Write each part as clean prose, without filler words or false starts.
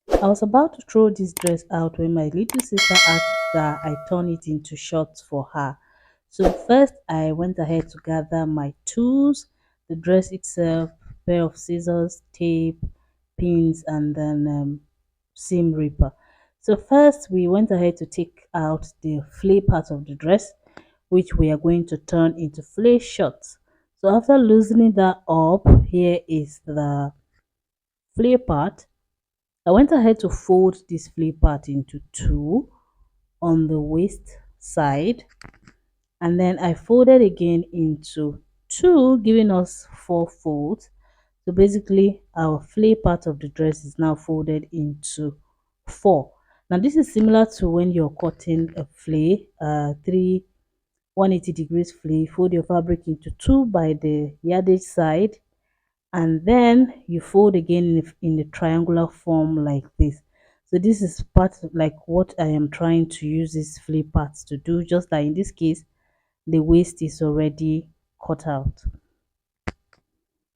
I was about to throw this dress out when my little sister asked that I turn it into shorts for her. So first I went ahead to gather my tools, the dress itself, pair of scissors, tape, pins, and then seam ripper. So first we went ahead to take out the flare part of the dress, which we are going to turn into flare shorts. So after loosening that up, here is the flare part. I went ahead to fold this flip part into two on the waist side, and then I folded again into two, giving us four folds. So basically our flare part of the dress is now folded into four. Now this is similar to when you're cutting a flare, three 180 degrees flare. Fold your fabric into two by the yardage side, and then you fold again in the triangular form like this. So this is part of like what I am trying to use these flip parts to do, just that in this case the waist is already cut out.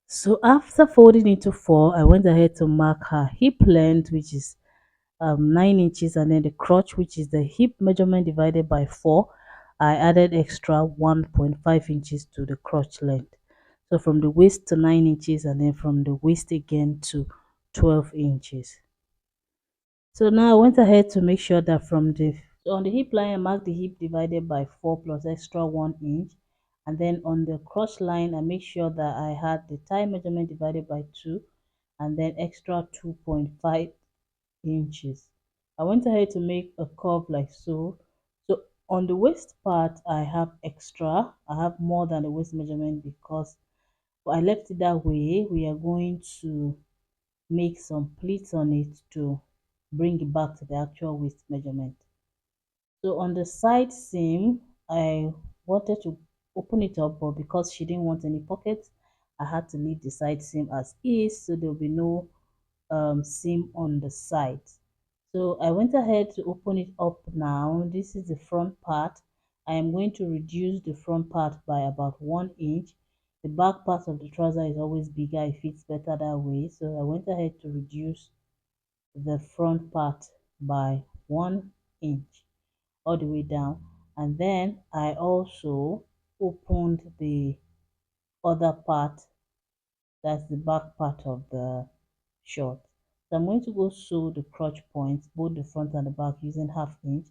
So after folding into four, I went ahead to mark her hip length, which is 9 inches, and then the crotch, which is the hip measurement divided by 4. I added extra 1.5 inches to the crotch length. So from the waist to 9 inches, and then from the waist again to 12 inches. So now I went ahead to make sure that from the so on the hip line I marked the hip divided by 4 plus extra 1 inch, and then on the crotch line I make sure that I had the thigh measurement divided by 2 and then extra 2.5 inches. I went ahead to make a curve like so. So on the waist part I have extra, I have more than the waist measurement because I left it that way. We are going to make some pleats on it to bring it back to the actual waist measurement. So on the side seam, I wanted to open it up, but because she didn't want any pockets, I had to leave the side seam as is, so there will be no seam on the side. So I went ahead to open it up now. This is the front part. I am going to reduce the front part by about 1 inch. The back part of the trouser is always bigger, it fits better that way. So I went ahead to reduce the front part by 1 inch all the way down, and then I also opened the other part, that's the back part of the short. So I'm going to go sew the crotch points, both the front and the back, using half inch,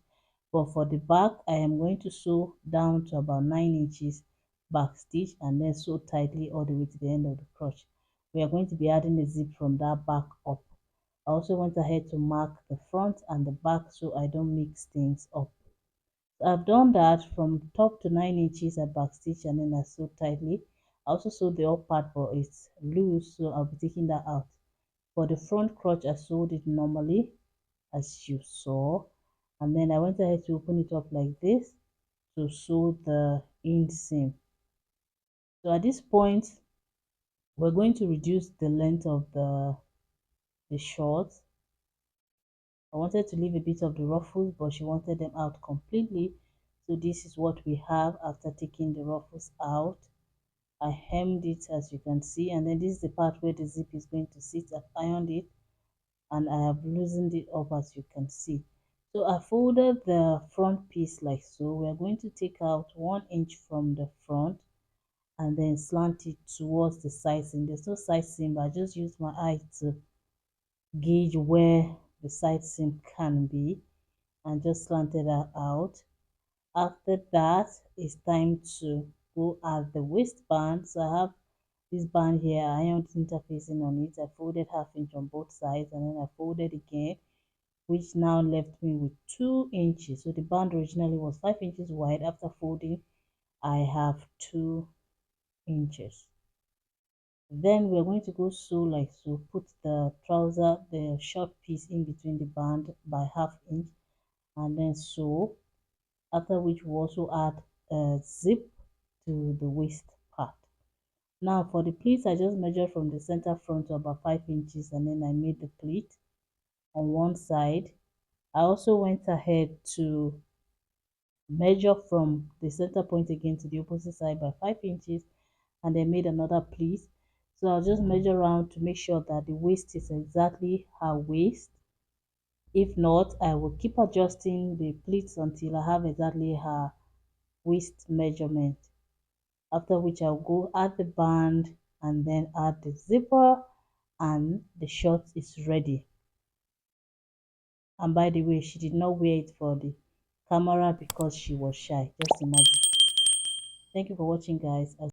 but for the back I am going to sew down to about 9 inches back stitch and then sew tightly all the way to the end of the crotch. We are going to be adding a zip from that back up. I also went ahead to mark the front and the back so I don't mix things up. So I've done that from top to 9 inches. I back stitch and then I sew tightly. I also sewed the up part, but it's loose, so I'll be taking that out. For the front crotch I sewed it normally as you saw, and then I went ahead to open it up like this to sew the inseam. So at this point we're going to reduce the length of the shorts. I wanted to leave a bit of the ruffles, but she wanted them out completely. So this is what we have after taking the ruffles out. I hemmed it as you can see, and then this is the part where the zip is going to sit. I've ironed it and I have loosened it up as you can see. So I folded the front piece like so. We are going to take out 1 inch from the front and then slant it towards the side seam. There's no side seam, but I just used my eye to gauge where the side seam can be and just slanted that out. After that, it's time to go at the waistband. So I have this band here, I ironed interfacing on it. I folded half inch on both sides and then I folded again, which now left me with 2 inches. So the band originally was 5 inches wide. After folding, I have 2 inches. Then we're going to go sew like so. Put the trouser, the short piece in between the band by half inch and then sew. After which we also add a zip to the waist part. Now for the pleats, I just measured from the center front to about 5 inches and then I made the pleat on one side. I also went ahead to measure from the center point again to the opposite side by 5 inches and then made another pleat. So I'll just measure around to make sure that the waist is exactly her waist. If not, I will keep adjusting the pleats until I have exactly her waist measurement, after which I'll go add the band and then add the zipper, and the short is ready. And by the way, she did not wear it for the camera because she was shy. Just imagine. Thank you for watching, guys.